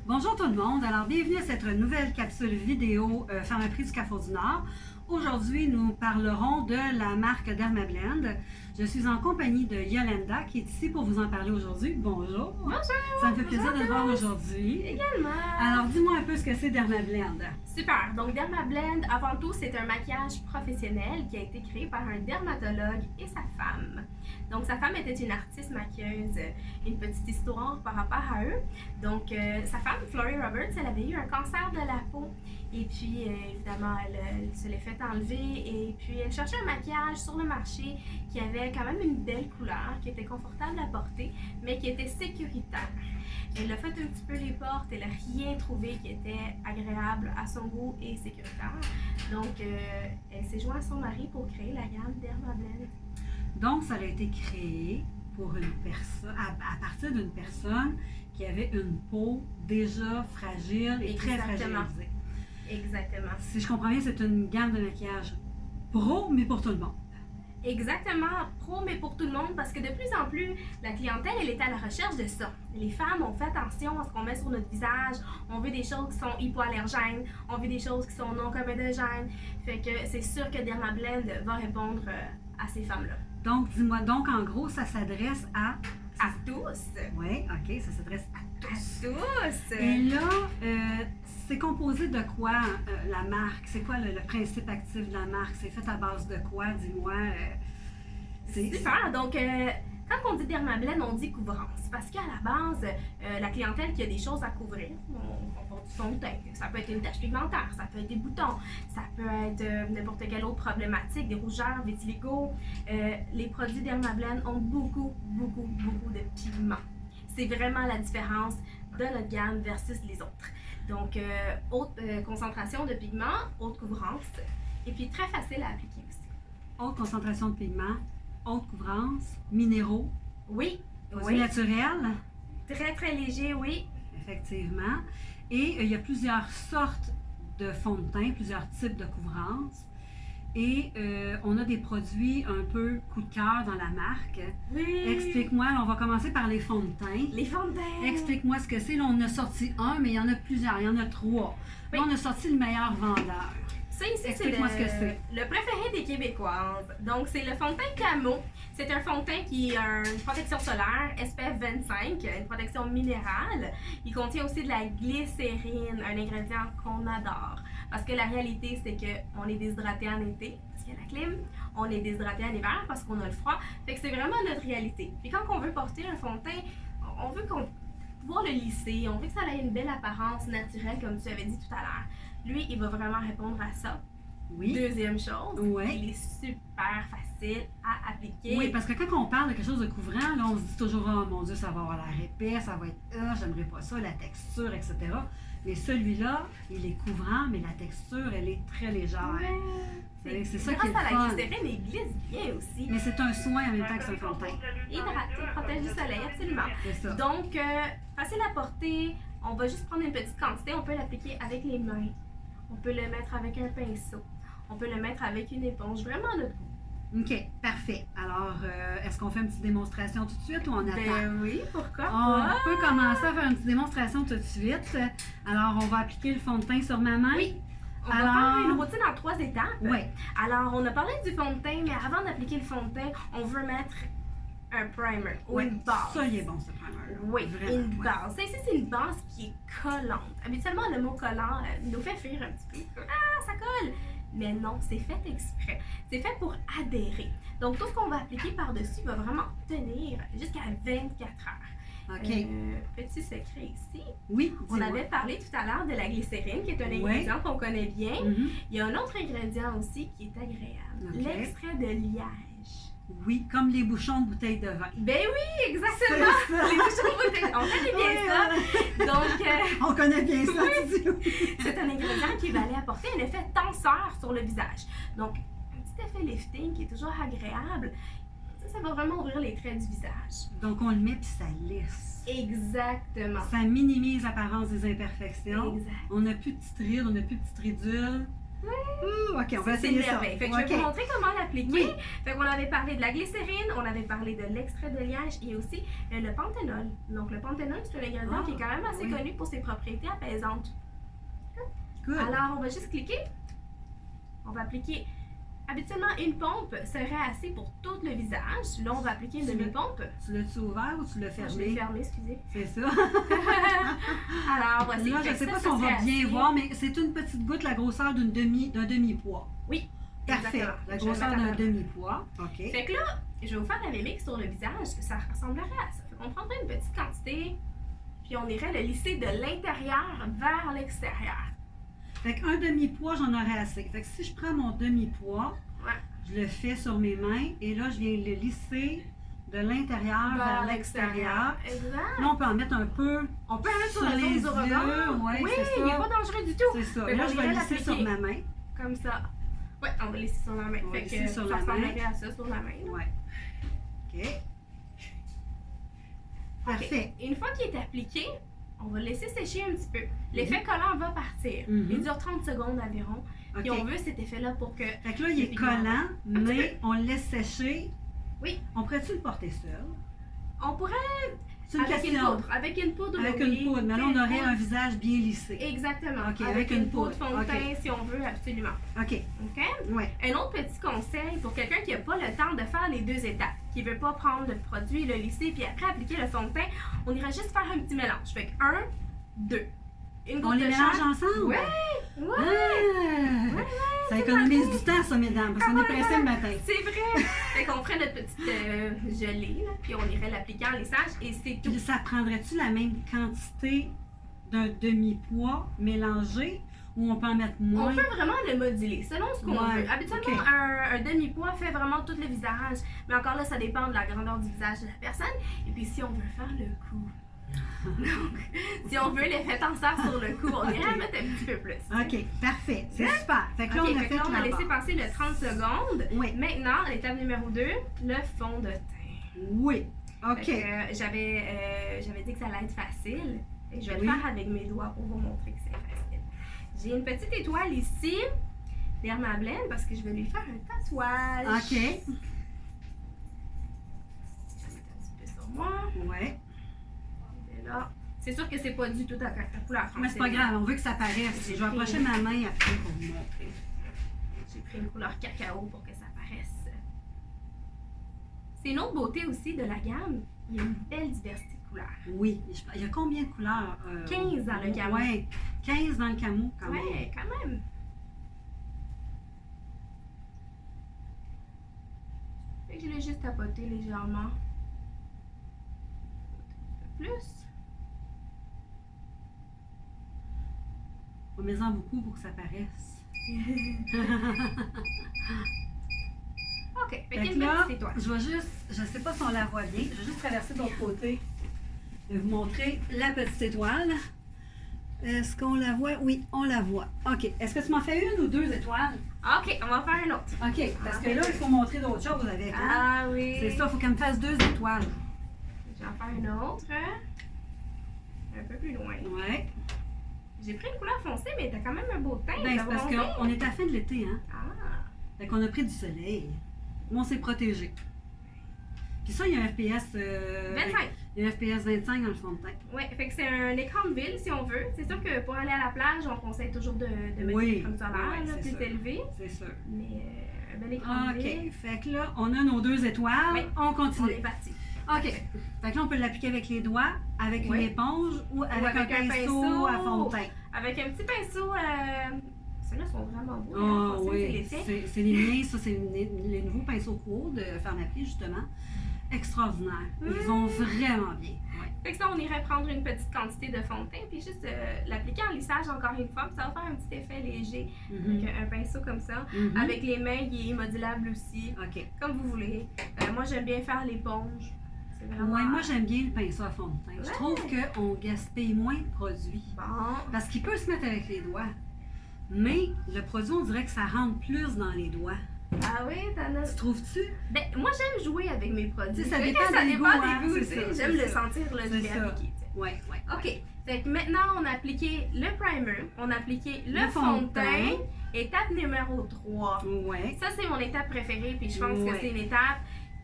Bonjour tout le monde, alors bienvenue à cette nouvelle capsule vidéo Pharmaprix du Carrefour du Nord. Aujourd'hui, nous parlerons de la marque Dermablend. Je suis en compagnie de Yolanda qui est ici pour vous en parler aujourd'hui. Bonjour! Bonjour! Ça me fait plaisir de te voir aujourd'hui. Également! Alors, dis-moi un peu ce que c'est Dermablend. Super! Donc, Dermablend, avant tout, c'est un maquillage professionnel qui a été créé par un dermatologue et sa femme. Donc, sa femme était une artiste maquilleuse, une petite histoire par rapport à eux. Donc, sa femme, Flory Roberts, elle avait eu un cancer de la peau. Et puis, évidemment, elle se l'est fait enlever. Et puis, elle cherchait un maquillage sur le marché qui avait quand même une belle couleur, qui était confortable à porter, mais qui était sécuritaire. Elle a fait un petit peu les portes, elle n'a rien trouvé qui était agréable à son goût et sécuritaire. Donc, elle s'est jointe à son mari pour créer la gamme Dermablend. Donc, ça a été créé pour une personne, à partir d'une personne qui avait une peau déjà fragile et très fragilisée. Exactement. Si je comprends bien, c'est une gamme de maquillage pro, mais pour tout le monde. Exactement, pro, mais pour tout le monde, parce que de plus en plus, la clientèle, elle est à la recherche de ça. Les femmes, on fait attention à ce qu'on met sur notre visage, on veut des choses qui sont hypoallergènes, on veut des choses qui sont non comédogènes. Fait que c'est sûr que Dermablend va répondre à ces femmes-là. Donc, dis-moi, donc en gros, ça s'adresse à tous. Oui, ok, ça s'adresse à tous. À tous. Et là, c'est composé de quoi la marque? C'est quoi le principe actif de la marque? C'est fait à base de quoi? Dis-moi. Super. Donc, quand on dit Dermablend, on dit couvrance. Parce qu'à la base, la clientèle qui a des choses à couvrir, on porte du fond de teint. Ça peut être une tache pigmentaire, ça peut être des boutons, ça peut être n'importe quelle autre problématique, des rougeurs, vitiligo. Les produits Dermablend ont beaucoup de pigments. C'est vraiment la différence de notre gamme versus les autres. Donc, haute concentration de pigments, haute couvrance, et puis très facile à appliquer aussi. Haute concentration de pigments, haute couvrance, minéraux. Oui. Oui. Naturel. Très léger, oui. Effectivement. Et il y a plusieurs sortes de fond de teint, plusieurs types de couvrance. Et on a des produits un peu coup de cœur dans la marque. Oui. Explique-moi, on va commencer par les fonds de teint. Les fonds de teint. Explique-moi ce que c'est. Là, on en a sorti un, mais il y en a plusieurs, il y en a trois. Oui. Là, on a sorti le meilleur vendeur. Ça ici, c'est le préféré des Québécoises. Donc, c'est le fond de teint Camo. C'est un fond de teint qui a une protection solaire SPF 25, une protection minérale. Il contient aussi de la glycérine, un ingrédient qu'on adore. Parce que la réalité, c'est qu'on est déshydraté en été, parce qu'il y a la clim. On est déshydraté en hiver, parce qu'on a le froid. Fait que c'est vraiment notre réalité. Puis quand on veut porter un fond de teint, on veut pouvoir le lisser. On veut que ça ait une belle apparence naturelle, comme tu avais dit tout à l'heure. Lui, il va vraiment répondre à ça. Oui. Deuxième chose, oui. Il est super facile à appliquer. Oui, parce que quand on parle de quelque chose de couvrant, là, on se dit toujours, oh mon Dieu, ça va avoir l'air épais, ça va être, j'aimerais pas ça, la texture, etc. Mais celui-là, il est couvrant, mais la texture, elle est très légère. Ouais. C'est ça qui est le fun. Grâce à la glycérine, il glisse bien aussi. Mais c'est un soin en même temps que c'est un fond de teint. Hydraté, protège du soleil, absolument. C'est ça. Donc, facile à porter. On va juste prendre une petite quantité. On peut l'appliquer avec les mains. On peut le mettre avec un pinceau. On peut le mettre avec une éponge. Vraiment à notre goût. OK, parfait. Alors, est-ce qu'on fait une petite démonstration tout de suite ou on attend? Ben oui, pourquoi On pas? peut commencer à faire une petite démonstration tout de suite. Alors, on va appliquer le fond de teint sur ma main. Oui. On va faire une routine en 3 étapes. Oui. Alors, on a parlé du fond de teint, mais avant d'appliquer le fond de teint, on veut mettre un primer ou une base. Ça, il est bon, ce primer. Oui, vraiment, une base. Ça, ici, c'est une base qui est collante. Habituellement, le mot collant nous fait fuir un petit peu. Ah, ça colle! Mais non, c'est fait exprès. C'est fait pour adhérer. Donc, tout ce qu'on va appliquer par-dessus va vraiment tenir jusqu'à 24 heures. OK. Petit secret ici. Oui, On avait parlé tout à l'heure de la glycérine, qui est un ingrédient qu'on connaît bien. Mm-hmm. Il y a un autre ingrédient aussi qui est agréable. Okay. L'extrait de liège. Oui, comme les bouchons de bouteilles de vin. Ben oui, exactement! Les bouchons de bouteilles, on connaît bien ça. Donc, on connaît bien ça, oui. tu dis. C'est un ingrédient qui va aller apporter un effet tenseur sur le visage. Donc, un petit effet lifting qui est toujours agréable. Ça va vraiment ouvrir les traits du visage. Donc, on le met puis ça lisse. Exactement. Ça minimise l'apparence des imperfections. Exact. On n'a plus de petites rides, on n'a plus de petites ridules. OK, on va C'est essayer ça. merveille. Fait que je vais vous montrer comment l'appliquer. Oui. Fait qu'on avait parlé de la glycérine, on avait parlé de l'extrait de liège et aussi le panthénol. Donc le panthénol, c'est un ingrédient qui est quand même assez connu pour ses propriétés apaisantes. Good. Alors on va juste cliquer. On va appliquer. Habituellement, une pompe serait assez pour tout le visage. Là, on va appliquer une demi-pompe. Tu l'as-tu ouvert ou tu l'as Je fermé? l'ai fermé, excusez. C'est ça. Alors, voici. Là, je ne sais pas si on va bien voir, mais c'est une petite goutte, la grosseur d'un demi-pois. Oui. Parfait. Exactement. La grosseur d'un demi-pois. OK. Fait que là, je vais vous faire la mimique sur le visage. Ça ressemblerait à ça. Fait qu'on prendrait une petite quantité, puis on irait le lisser de l'intérieur vers l'extérieur. Fait qu'un demi-pois, j'en aurais assez. Fait que si je prends mon demi-pois, je le fais sur mes mains et là, je viens le lisser de l'intérieur vers l'extérieur. Exact. Là, on peut en mettre un peu On peut en mettre sur la les zone du yeux. regard. Ouais, Oui, c'est il n'est ça. pas dangereux du tout. C'est ça. Fait Là, qu'on je vais irait le lisser sur l'appliquer. ma main. Comme ça. Ouais, on va laisser sur la main. On va Fait laisser que sur ça la main. ressemblerait à ça sur la main. là. Ouais. OK. Parfait. Ok. Une fois qu'il est appliqué, on va le laisser sécher un petit peu. L'effet collant va partir. Mhm. Il dure 30 secondes environ. Puis on OK. veut cet effet-là pour que... Fait que là, il est collant, mais on le laisse sécher. Oui. On pourrait-tu le porter seul? On pourrait... C'est une Avec une question. poudre. Avec une poudre, Avec oui. une poudre. Mais là, on Une aurait poudre. un visage bien lissé. Exactement. Ok, avec une poudre fond de teint, si on veut, absolument. OK. OK? Ouais. Un autre petit conseil pour quelqu'un qui n'a pas le temps de faire les deux étapes, qui ne veut pas prendre le produit, le lisser, puis après appliquer le fond de teint, on ira juste faire un petit mélange. Fait que 1, 2. Une On goutte les de mélange chaque. ensemble? Ouais! Ah! Ça économise du temps, ça, mesdames, parce qu'on est pressé le matin. C'est vrai! Fait qu'on ferait notre petite gelée, là, puis on irait l'appliquer en lissage, et c'est tout. Puis ça prendrait-tu la même quantité d'un demi-pois mélangé ou on peut en mettre moins? On peut vraiment le moduler selon ce qu'on Ouais, veut. Habituellement, ok. un demi-pois fait vraiment tout le visage. Mais encore là, ça dépend de la grandeur du visage de la personne. Et puis, si on veut faire le coup. Donc, si on veut l'effet tenseur sur le cou, on irait en mettre un petit peu plus. OK, parfait. C'est super. Fait que là, Ok, on a fait que fait là, on a la laissé base. passer le 30 secondes. Oui. Maintenant, l'étape numéro 2, le fond de teint. Oui. OK. Fait que, j'avais dit que ça allait être facile. Et je vais Oui. le faire avec mes doigts pour vous montrer que c'est facile. J'ai une petite étoile ici, Dermablend, parce que je vais lui faire un tatouage. OK. Je vais mettre un petit peu sur moi. Ouais. Et là, c'est sûr que c'est pas du tout à couleur française. Mais c'est pas grave, on veut que ça paraisse. Je vais approcher ma main après pour vous montrer. J'ai pris une couleur cacao pour que ça paraisse. C'est une autre beauté aussi de la gamme. Il y a une belle diversité de couleurs. Oui. Il y a combien de couleurs? 15 dans le camo. Oui, 15 dans le camo, quand même. Ouais, quand même. Fait que je l'ai juste tapoté légèrement. Un peu plus. On met en beaucoup pour que ça paraisse. Ok, fait Fait qu'il y a que une là, petite étoile. je vais juste, je sais pas si on la voit bien, je vais juste traverser de l'autre côté et vous montrer la petite étoile. Est-ce qu'on la voit? Oui, on la voit. OK. Est-ce que tu m'en fais une ou deux étoiles? Ok, on va en faire une autre. OK. Parce que là, il faut montrer d'autres choses avec. Hein? Ah oui. C'est ça, il faut qu'elle me fasse 2 étoiles. Je vais en faire une autre. Un peu plus loin. Ouais. J'ai pris une couleur foncée, mais t'as quand même un beau teint. Ben, t'as c'est parce bronzé. qu'on est à la fin de l'été, hein? Ah. Fait qu'on a pris du soleil. Mais on s'est protégé. Puis ça, il y a un FPS. 25. Il y a un FPS 25 dans le fond de teint. Ouais, fait que c'est un écran de ville si on veut. C'est sûr que pour aller à la plage, on conseille toujours de mettre Oui. un écran solaire Ouais, là, c'est plus sûr. élevé. C'est sûr. Mais un bel écran de ville. OK. Fait que là, on a nos 2 étoiles. Oui. On On continue. est parti. OK. Fait que là, on peut l'appliquer avec les doigts, avec Oui. une éponge ou avec, avec un un pinceau pinceau. à fond de teint. Avec un petit pinceau. Ceux-là sont vraiment beaux. Ah hein, oui, c'est l'effet. c'est les miens, ça, c'est les nouveaux pinceaux Quo de Pharmaprix, justement. Extraordinaire. Ils ont vraiment bien. Ouais. Fait que ça, on irait prendre une petite quantité de fond de teint puis juste l'appliquer en lissage encore une fois. Puis ça va faire un petit effet léger Mhm. avec un pinceau comme ça. Mhm. Avec les mains, il est modulable aussi. OK. Comme vous voulez. Moi, j'aime bien faire l'éponge. C'est vraiment... Ouais, moi, j'aime bien le pinceau à fond de teint. Je Ouais. trouve qu'on gaspille moins de produits. Bon. Parce qu'il peut se mettre avec les doigts. Mais le produit, on dirait que ça rentre plus dans les doigts. Ah oui, t'en as... Tu trouves-tu? Ben, moi, j'aime jouer avec mes produits. Tu sais, ça Fait que dépend des goûts, hein, des goûts, c'est tu sais. ça, J'aime c'est le ça. sentir, là, je C'est l'ai ça. appliqué, tu sais. Ouais, ouais. OK. Fait que maintenant, on a appliqué le primer, on a appliqué le Le fond de teint Étape numéro 3. Ouais. Ça, c'est mon étape préférée, puis je pense que Ouais. c'est une étape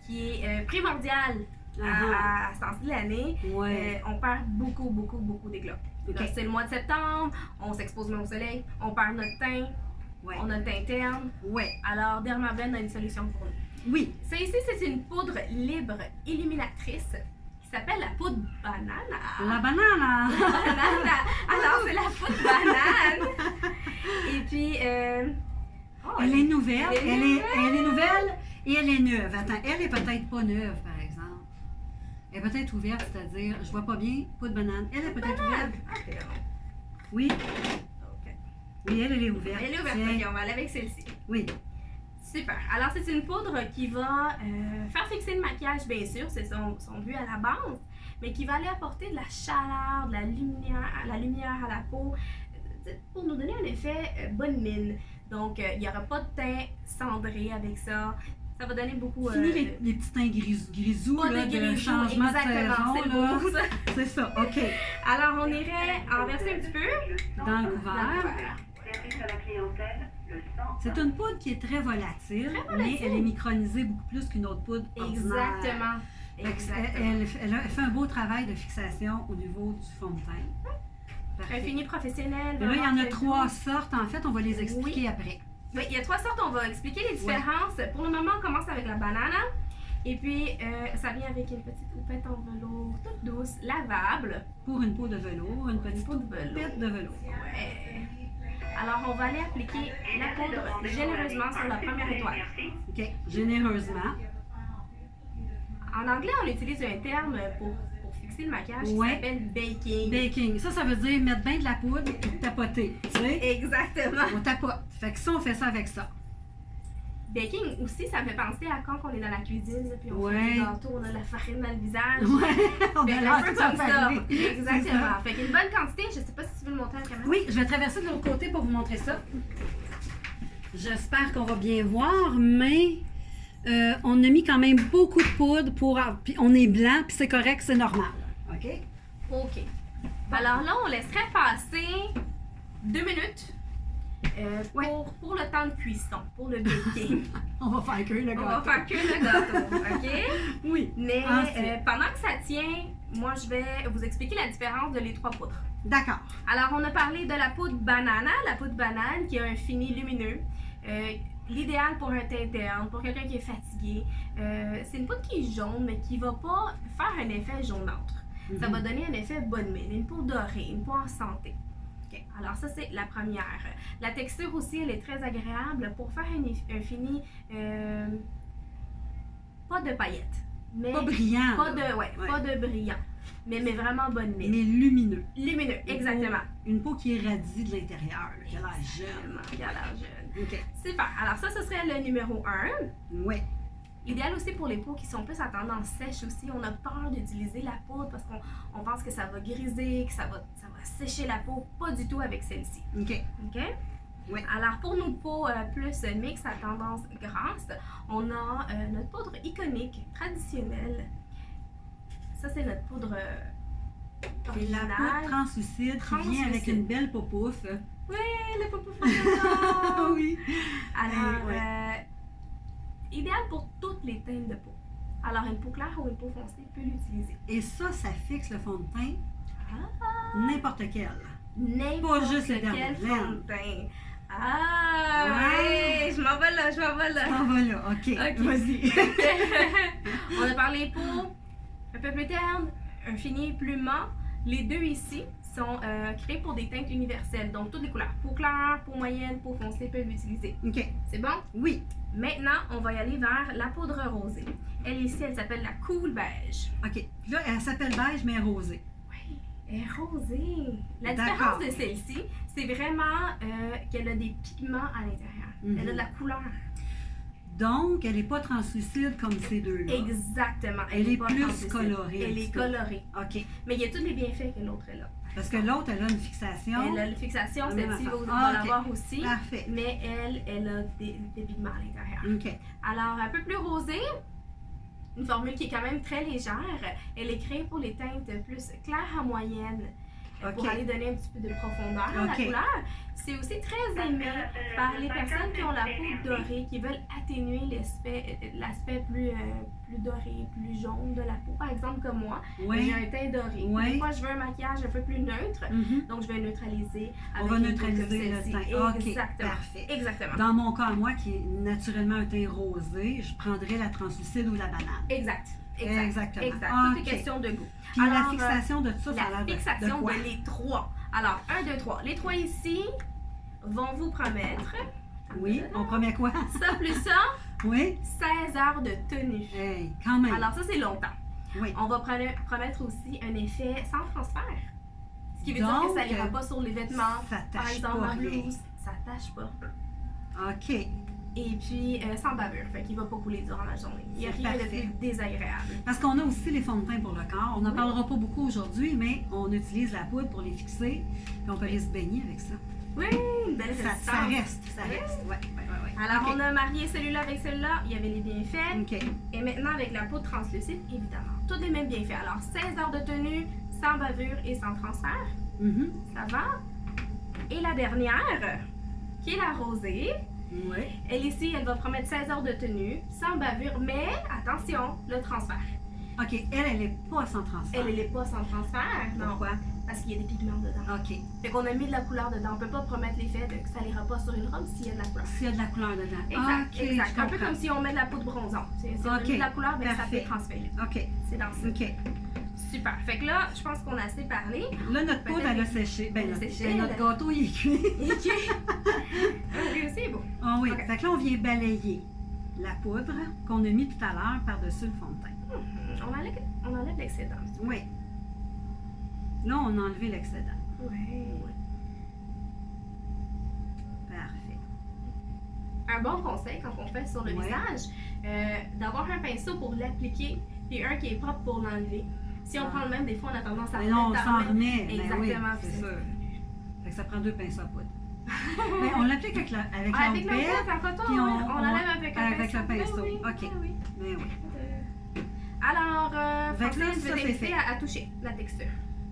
qui est primordiale à ce temps-ci de l'année. Ouais. On perd beaucoup d'éclat. Ok. Là, c'est le mois de septembre, on s'expose moins au soleil, on perd notre teint, Ouais. on a le teint terne. Ouais. Alors, Dermablend a une solution pour nous. Oui. Ça ici, c'est une poudre libre illuminatrice qui s'appelle la poudre banane. La banane. Banane. Alors, c'est la poudre banane. Et puis, Elle est nouvelle. Elle est nouvelle et elle est neuve. Attends, elle est peut-être pas neuve, par exemple. Elle est peut-être ouverte, c'est-à-dire, je vois pas bien, poudre banane. Elle est peut-être ouverte. Ah, c'est bon. Oui. Ok. Oui, elle est ouverte. Elle est ouverte, Tiens. ok, on va aller avec celle-ci. Oui. Super. Alors, c'est une poudre qui va faire fixer le maquillage, bien sûr, c'est son but à la base, mais qui va aller apporter de la chaleur, de la lumière à la peau, pour nous donner un effet bonne mine. Donc, il n'y aura pas de teint cendré avec ça. Ça va donner beaucoup... Fini les petits teints grisous, pas là, de de grisou, changement de exactement, c'est le saison. beau mot, ça. Là. C'est ça, OK. Alors, on irait en verser un petit peu Dans le dans le couvert. couvert. Service à la clientèle, le 100. C'est une poudre qui est très volatile, mais elle est micronisée beaucoup plus qu'une autre poudre ordinaire. Exactement. Fait que Exactement. elle fait un beau travail de fixation au niveau du fond de teint. Un Parfait. fini professionnel. Et là, il y en vraiment a très 3 doux. sortes. En fait, on va les expliquer après. Oui, il y a 3 sortes, on va expliquer les différences. Pour le moment, on commence avec la banane. Et puis, ça vient avec une petite houppette en velours toute douce, lavable. Pour une peau de velours, une petite peau de velours. houppette de velours. Ouais. Alors, on va aller appliquer la poudre généreusement sur la première étoile. OK. Généreusement. En anglais, on utilise un terme pour fixer le maquillage qui Ouais. s'appelle baking. Baking. Ça veut dire mettre bien de la poudre et tapoter. Tu sais? Exactement. On tapote. Fait que ça, on fait ça avec ça. Baking aussi, ça me fait penser à quand on est dans la cuisine, là, puis on Ouais. fait des gâteaux, on a la farine dans le visage. Ouais. On Fait a un l'air peu tout ça comme ça. fariner. C'est ça. Exactement. Fait qu'une bonne quantité, je sais pas si tu veux le montrer à la caméra. Oui, je vais traverser de l'autre côté pour vous montrer ça. J'espère qu'on va bien voir, mais on a mis quand même beaucoup de poudre puis on est blanc, puis c'est correct, c'est normal. OK? OK. Alors là, on laisserait passer 2 minutes pour le temps de cuisson, pour le baking. On va faire que le gâteau. On va faire que le gâteau, OK? Oui. Mais Ensuite. pendant que ça tient, moi, je vais vous expliquer la différence de les 3 poudres. D'accord. Alors, on a parlé de la poudre banana, la poudre banane qui a un fini lumineux. L'idéal pour un teint terne, pour quelqu'un qui est fatigué. C'est une poudre qui est jaune, mais qui ne va pas faire un effet jaunâtre. Ça va donner un effet bonne mine, une peau dorée, une peau en santé. Okay. Alors ça, c'est la première. La texture aussi, elle est très agréable pour faire un fini, pas de paillettes. Mais Pas brillant. Pas là. de, pas de brillant, mais vraiment bonne mine. Mais lumineux. Lumineux, exactement. Une peau qui irradie de l'intérieur, là, qui a l'air jeune. Qui a l'air jeune. OK. Super. Alors ça, ce serait le numéro 1. Oui. Idéal aussi pour les peaux qui sont plus à tendance sèche aussi. On a peur d'utiliser la poudre parce qu'on pense que ça va griser, que ça va sécher la peau. Pas du tout avec celle-ci. OK. OK? Oui. Alors pour nos peaux plus mixtes à tendance grasse, on a notre poudre iconique, traditionnelle. Ça, c'est notre poudre Et la originale. poudre translucide qui vient avec une belle popouffe. Oui, le popo fondant. Oui. Alors, Ouais. idéal pour toutes les teintes de peau. Alors, une peau claire ou une peau foncée peut l'utiliser. Et ça fixe le fond de teint Ah, n'importe quel. n'importe juste le quel Dermablend. fond de teint. Ah, Ah. oui, je m'en vais là, je m'en vais là. On va là, OK. Vas-y. On a parlé peau un peu plus terne, un fini plus mat. Les deux ici sont créés pour des teintes universelles, donc toutes les couleurs. Peau claire, peau moyenne, peau foncée peuvent l'utiliser. OK. C'est bon? Oui. Maintenant, on va y aller vers la poudre rosée. Elle ici, elle s'appelle la Cool Beige. OK. Là, elle s'appelle beige, mais rosée. Oui, elle est rosée. La D'accord. différence de celle-ci, c'est vraiment qu'elle a des pigments à l'intérieur. Mhm. Elle a de la couleur. Donc, elle n'est pas translucide comme ces deux-là. Exactement. Elle est pas plus translucide. colorée, un Elle petit est peu. colorée. OK. Mais il y a tous les bienfaits que l'autre a. Parce que l'autre, elle a une fixation. Elle a une fixation, La même celle-ci va, affaire. va Ah, ok. l'avoir aussi. Parfait. Mais elle a des pigments à l'intérieur. OK. Alors, un peu plus rosée, une formule qui est quand même très légère. Elle est créée pour les teintes plus claires à moyenne. pour aller donner un petit peu de profondeur à la Ok. couleur. C'est aussi très aimé par les personnes qui ont la peau dorée, qui veulent atténuer l'aspect plus doré, plus jaune de la peau. Par exemple, comme moi, Oui. j'ai un teint doré. Oui. Des fois, je veux un maquillage un peu plus neutre, Mhm. donc je vais neutraliser On avec va une neutraliser peau comme le celle-ci. teint. OK, Exactement. parfait. Exactement. Dans mon cas, moi, qui est naturellement un teint rosé, je prendrais la translucide ou la banane. Exact. Exactement. Exact. Tout est Ok. question de goût. Puis Alors, la fixation de tout ça, ça a La l'air de fixation quoi? de les trois. Alors, 1, 2, 3. Les trois ici vont vous promettre, Oui, on promet quoi? ça plus ça, Oui? 16 heures de tenue. Hey, quand même. Alors, ça, c'est longtemps. Oui. On va promettre aussi un effet sans transfert. Ce qui veut dire Donc, que ça n'ira pas sur les vêtements. ça Par tâche exemple, pas ma rien. blouse, ça tâche pas. OK. Et puis, sans bavure, fait qu'il va pas couler durant la journée. Il n'y a C'est rien de parfait. plus désagréable. Parce qu'on a aussi les fonds de teint pour le corps. On n'en Oui. parlera pas beaucoup aujourd'hui, mais on utilise la poudre pour les fixer. Puis on peut aller se baigner avec ça. Oui, une belle Ça résistance. reste, ça reste. Ouais, ouais, ouais, ouais. Alors, OK. on a marié celui-là avec celui-là, il y avait les bienfaits. OK. Et maintenant, avec la poudre translucide, évidemment, tous les mêmes bienfaits. Alors, 16 heures de tenue, sans bavure et sans transfert, Mhm. ça va. Et la dernière, qui est la rosée, Oui. elle ici, elle va promettre 16 heures de tenue, sans bavure, mais attention, le transfert. OK. Elle n'est pas sans transfert. Elle n'est pas sans transfert, non, Pourquoi? parce qu'il y a des pigments dedans. OK. Fait qu'on a mis de la couleur dedans. On peut pas promettre l'effet de que ça n'ira pas sur une robe s'il y a de la couleur. S'il y a de la couleur dedans. Exact, OK, exact. je Un peu comprends. comme si on met de la poudre bronzante. Si on Ok, met de la couleur, ben, ça parfait. peut transférer. OK. C'est dans ça. OK. Super. Fait que là, je pense qu'on a assez parlé. Là, notre poudre, Peut-être elle a que- séché. Ben, elle a notre, séché, notre elle a- gâteau, il est cuit. Ok. Lui aussi est beau. Ah oui. Ok. Fait que là, on vient balayer la poudre qu'on a mis tout à l'heure par-dessus le fond de teint. On enlève l'excédent. Oui. Là, on a enlevé l'excédent. Ouais. Parfait. Un bon conseil quand on fait sur le Ouais. visage, d'avoir un pinceau pour l'appliquer et un qui est propre pour l'enlever. Si on Ah. prend le même, des fois, on a tendance à Mais non, on remettre, s'en à remettre. remet. Ben oui, Exactement. c'est puis sûr. Fait que ça prend 2 pinceaux à poudre. Mais on l'applique avec la avec Ah, avec la la pelle. poudre en coton, puis ouais, on- on l'enlève avec un avec pinceau. le pinceau. Ben oui, OK. ben oui. Ben oui. Alors, Fait que là, Francine, je ça, vais c'est t'inviter fait. à toucher la texture.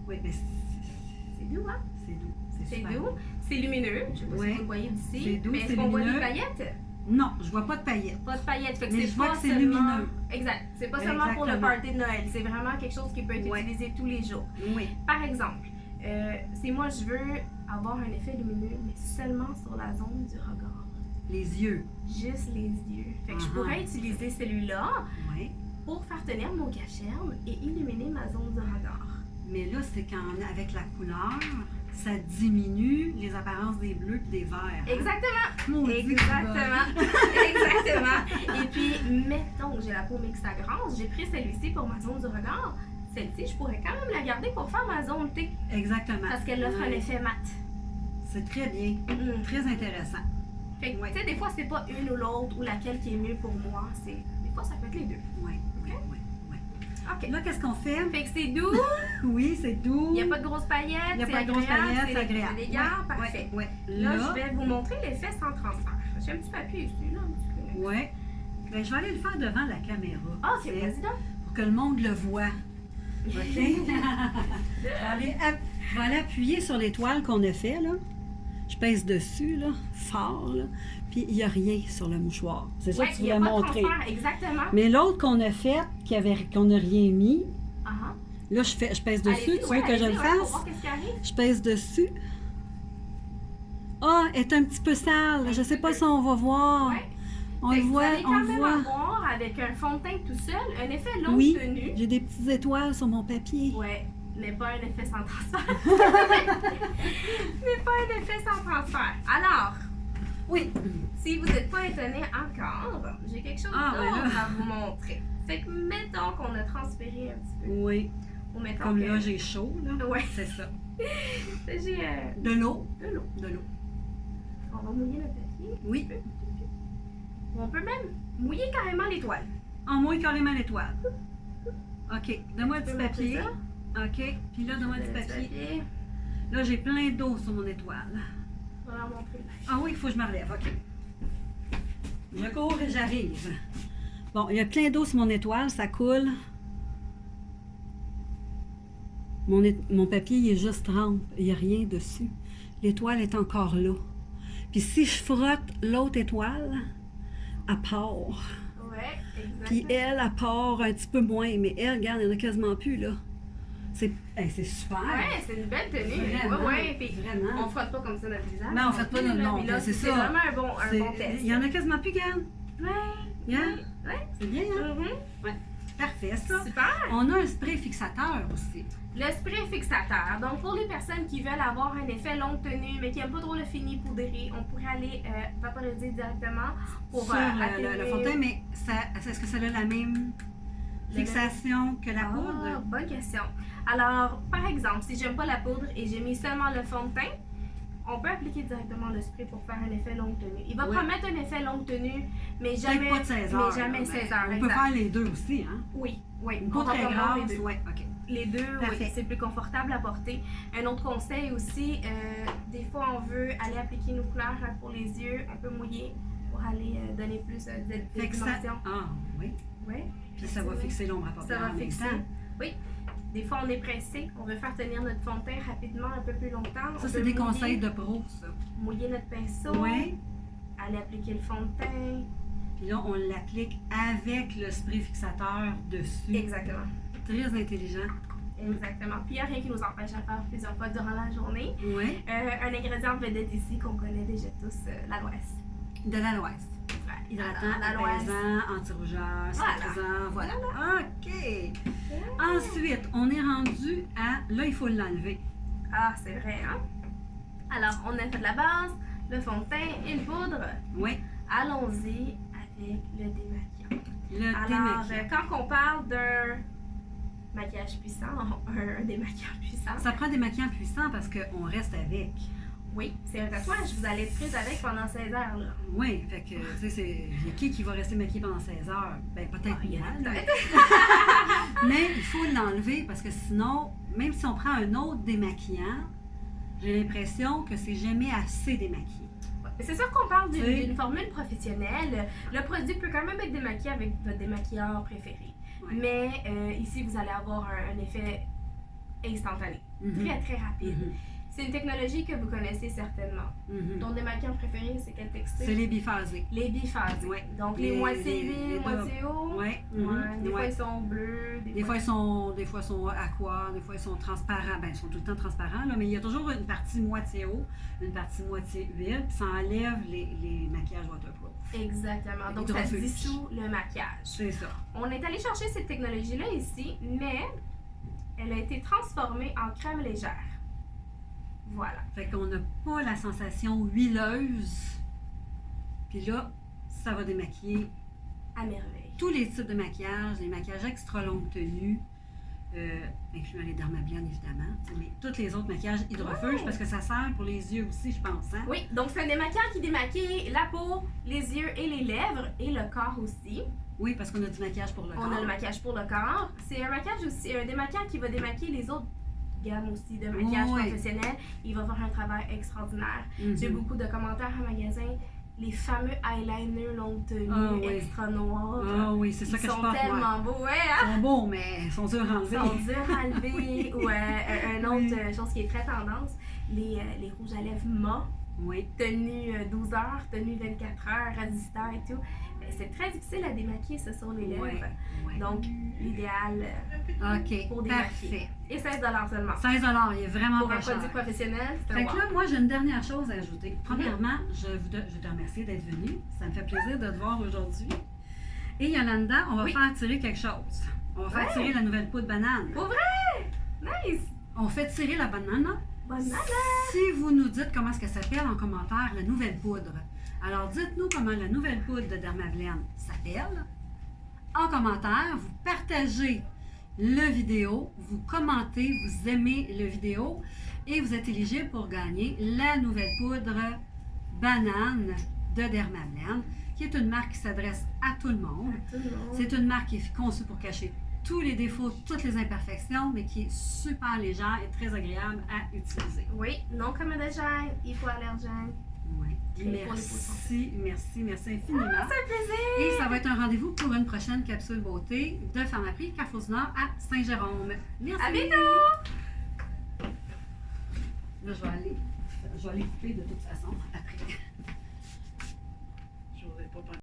Oui, mais C'est doux, hein? c'est doux. C'est super doux. C'est lumineux. Je sais pas Ouais. si vous le voyez d'ici. C'est doux, Mais c'est est-ce qu'on voit des lumineux. paillettes? Non, je vois pas de paillettes. Pas de paillettes. Fait que Mais c'est je vois pas que c'est seulement... lumineux. Exact. C'est pas seulement pour le Exactement. party de Noël. C'est vraiment quelque chose qui peut être Ouais. utilisé tous les jours. Oui. Par exemple, si moi je veux avoir un effet lumineux, mais seulement sur la zone du regard. Les yeux. Juste les yeux. Fait que je Uh-huh. pourrais utiliser celui-là Oui. pour faire tenir mon cachet et illuminer ma zone du regard. Mais là, c'est quand, avec la couleur, ça diminue les apparences des bleus et des verts. hein? Exactement. Maudit que c'est bon. Exactement. Exactement. Et puis, mettons que j'ai la peau mixte à grasse, j'ai pris celui-ci pour ma zone du regard. Celle-ci, je pourrais quand même la garder pour faire ma zone T Exactement. parce qu'elle offre un Oui. effet mat. C'est très bien. Mm. Très intéressant. Fait que, Ouais. tu sais, des fois, c'est pas une ou l'autre ou laquelle qui est mieux pour moi. C'est des fois, ça peut être les deux. Oui, oui, oui, oui. OK. Là, qu'est-ce qu'on fait? Fait que c'est doux, Oui, c'est doux. il n'y a pas de grosses paillettes, Il n'y a c'est pas de grosses paillettes, c'est c'est agréable. élégant, Ouais, parfait. ouais, ouais. Là, je vais vous montrer l'effet sans transfert. J'ai un petit papier ici, là, un petit peu. Ouais. Ben, je vais aller le faire devant la caméra. OK, tu sais, vas-y donc. pour que le monde le voit. OK? je vais aller appuyer sur l'étoile qu'on a fait, là. Je pèse dessus, là, fort, là. Puis il n'y a rien sur le mouchoir. C'est ça Ouais, que tu il y a voulais pas de montrer. transfert, exactement. Mais l'autre qu'on a fait, qu'on n'a rien mis, Ah, ah. là, je pèse dessus. Allez-y, Tu ouais, veux que je allez-y, le ouais, pour fasse? voir qu'est-ce qui arrive. Je pèse dessus. Ah, elle est un petit peu sale. Je sais pas si on va voir. Ouais. On Fait le que voit, vous allez on quand le même voit. avoir, avec un fond de teint tout seul, un effet longue Oui, tenue. j'ai des petites étoiles sur mon papier. Ouais, mais pas un effet sans transfert. mais pas un effet sans transfert. Alors, Oui. si vous n'êtes pas étonné encore, j'ai quelque chose Ah, ben d'autre là. à vous montrer. Fait que mettons qu'on a transféré un petit peu. Oui. Ou mettons Comme que... là, j'ai chaud, là. Ouais, C'est ça. j'ai De l'eau. de l'eau. De l'eau. On va mouiller le papier. Oui. On peut même mouiller carrément l'étoile. En moins carrément l'étoile. OK. Donne-moi un Tu petit peux papier. montrer ça? OK. Puis là, donne-moi un petit papier. Là, j'ai plein d'eau sur mon étoile. On va leur montrer. Ah oui, il faut que je me relève. OK. Je cours et j'arrive. Bon, il y a plein d'eau sur mon étoile. Ça coule. Mon papier, il est juste trempe. Il n'y a rien dessus. L'étoile est encore là. Puis si je frotte l'autre étoile, elle part. Ouais, exactement. Puis elle part un petit peu moins. Mais elle, regarde, il n'y en a quasiment plus, là. C'est super. Ouais, c'est une belle tenue. Vraiment, Ouais. Puis vraiment. on frotte pas comme ça notre visage. Mais on frotte pas notre nom, là, c'est c'est ça. vraiment un bon test. Il y en a quasiment plus, regarde. Ouais. Regarde. Ouais. C'est bien, hein? Mhm. Ouais. Parfait, ça. Super. On a un spray fixateur aussi. Le spray fixateur. Donc, pour les personnes qui veulent avoir un effet longue tenue, mais qui n'aiment pas trop le fini poudré, on pourrait aller vaporiser directement pour Sur atténuer. le fond de teint, mais est-ce que ça a la même fixation que la Ah, poudre? bonne question. Alors, par exemple, si j'aime pas la poudre et j'ai mis seulement le fond de teint, on peut appliquer directement le spray pour faire un effet longue tenue. Il va Oui. promettre un effet longue tenue, mais Peut-être jamais, pas de 16 heures. mais jamais là, 16 mais heures. On peut exact. faire les deux aussi, hein? Oui, oui. Une On pas va très vraiment grasse, les deux. ouais, OK. Les deux, oui, Parfait. c'est plus confortable à porter. Un autre conseil aussi, des fois on veut aller appliquer nos couleurs pour les yeux, on peut mouiller pour aller donner plus de Fait que ça... dimension. Ah, oui. Oui. Puis ça va fixer l'ombre à Ça paupières va en même fixer. temps. Oui. Des fois, on est pressé, on veut faire tenir notre fond de teint rapidement, un peu plus longtemps. Ça, On c'est peut des mouiller- conseils de pro, ça. Mouiller notre pinceau, Oui. aller appliquer le fond de teint. Puis là, on l'applique avec le spray fixateur dessus. Exactement. Très intelligent. Exactement. Puis il n'y a rien qui nous empêche à faire plusieurs fois durant la journée. Oui. Un ingrédient vedette ici qu'on connaît déjà tous, l'aloès. De l'aloès. Hydratant, apaisant, anti-rougeur, cicatrisant, voilà. OK. Ensuite, on est rendu à... Là, il faut l'enlever. Ah, c'est vrai, hein? Alors, on a fait de la base, le fond de teint et une poudre. Oui. Allons-y avec le démaquillant. Le Alors, démaquillant. quand on parle d'un maquillage puissant, un démaquillant puissant, Ça prend des maquillants puissants parce qu'on reste avec. oui, c'est un tatouage. Vous allez être prise avec pendant 16 heures. Là. Oui, fait que, tu sais, il y a qui va rester maquillé pendant 16 heures? Ben, peut-être Ah, il y en a moi, là. peut-être. Mais il faut l'enlever parce que sinon, même si on prend un autre démaquillant, j'ai l'impression que c'est jamais assez démaquillé. C'est sûr qu'on parle Oui. d'une formule professionnelle. Le produit peut quand même être démaquillé avec votre démaquilleur préféré. Ouais. Mais ici, vous allez avoir un effet instantané. Mhm. Très, très rapide. Mhm. C'est une technologie que vous connaissez certainement. Mhm. Ton démaquillant préféré, c'est quel textile? C'est les biphasés. Les biphasés. Ouais. Donc, les moitiés huile, moitié eau. Oui. Ouais, des fois, ils sont bleus. Des fois, ils sont aqua, des fois, ils sont transparents. Ben, ils sont tout le temps transparents, là, mais il y a toujours une partie moitié eau, une partie moitié huile, puis ça enlève les maquillages waterproof. Exactement. Donc, ça Hydrofuge. dissout le maquillage. C'est ça. On est allé chercher cette technologie-là ici, mais elle a été transformée en crème légère. Voilà. Fait qu'on n'a pas la sensation huileuse. Puis là, ça va démaquiller À merveille. tous les types de maquillage, les maquillages extra longue tenue, incluant les dermablènes évidemment, tu sais, mais tous les autres maquillages hydrofuges Ouais. parce que ça sert pour les yeux aussi, je pense. Hein? Oui, donc c'est un démaquillant qui démaquille la peau, les yeux et les lèvres et le corps aussi. Oui, parce qu'on a du maquillage pour le corps. On a le maquillage pour le corps. C'est un maquillage aussi, un démaquillant qui va démaquiller les autres gammes aussi de maquillage Oui. professionnel. Il va faire un travail extraordinaire. Mhm. J'ai beaucoup de commentaires en magasin. Les fameux eyeliners longue tenue, Ah oui. extra noirs. Ah oui, c'est ça Ils que je sont porte, moi. tellement beaux, ouais, hein? Ils sont beaux, mais ils sont durs à enlever. Ils sont durs à enlever. Ou un autre Oui. chose qui est très tendance, les rouges à lèvres mat, Oui. tenue 12 heures, tenue 24 heures, résistant et tout. Mais c'est très difficile à démaquiller, ça, sur les lèvres. Ouais. Ouais. Donc, l'idéal OK, pour démaquiller. parfait. Et 16 seulement. 16 il est vraiment Pour un pas cher. produit professionnel, c'est un Fait que wow. là, moi, j'ai une dernière chose à ajouter. Premièrement, je te remercie d'être venu. Ça me fait plaisir de te voir aujourd'hui. Et Yolanda, on va Oui. faire tirer quelque chose. On va faire Ouais. tirer la nouvelle poudre banane. Pour vrai? Nice! On fait tirer la banane. Bonne nana! Si vous nous dites comment est-ce que ça s'appelle en commentaire, la nouvelle poudre. Alors, dites-nous comment la nouvelle poudre de Dermablend s'appelle. En commentaire, vous partagez le vidéo, vous commentez, vous aimez le vidéo et vous êtes éligible pour gagner la nouvelle poudre banane de Dermablend, qui est une marque qui s'adresse à tout le monde. Tout le monde. C'est une marque qui est conçue pour cacher tous les défauts, toutes les imperfections, mais qui est super légère et très agréable à utiliser. Oui, non comédogène, hypoallergène. Ouais. Et pour les peaux Merci infiniment. C'est un plaisir! Et ça va être un rendez-vous pour une prochaine capsule beauté de Pharmaprix Carrefour du Nord à Saint-Jérôme. Merci. À bientôt! Là, je vais aller couper de toute façon après. J'aurais pas pensé.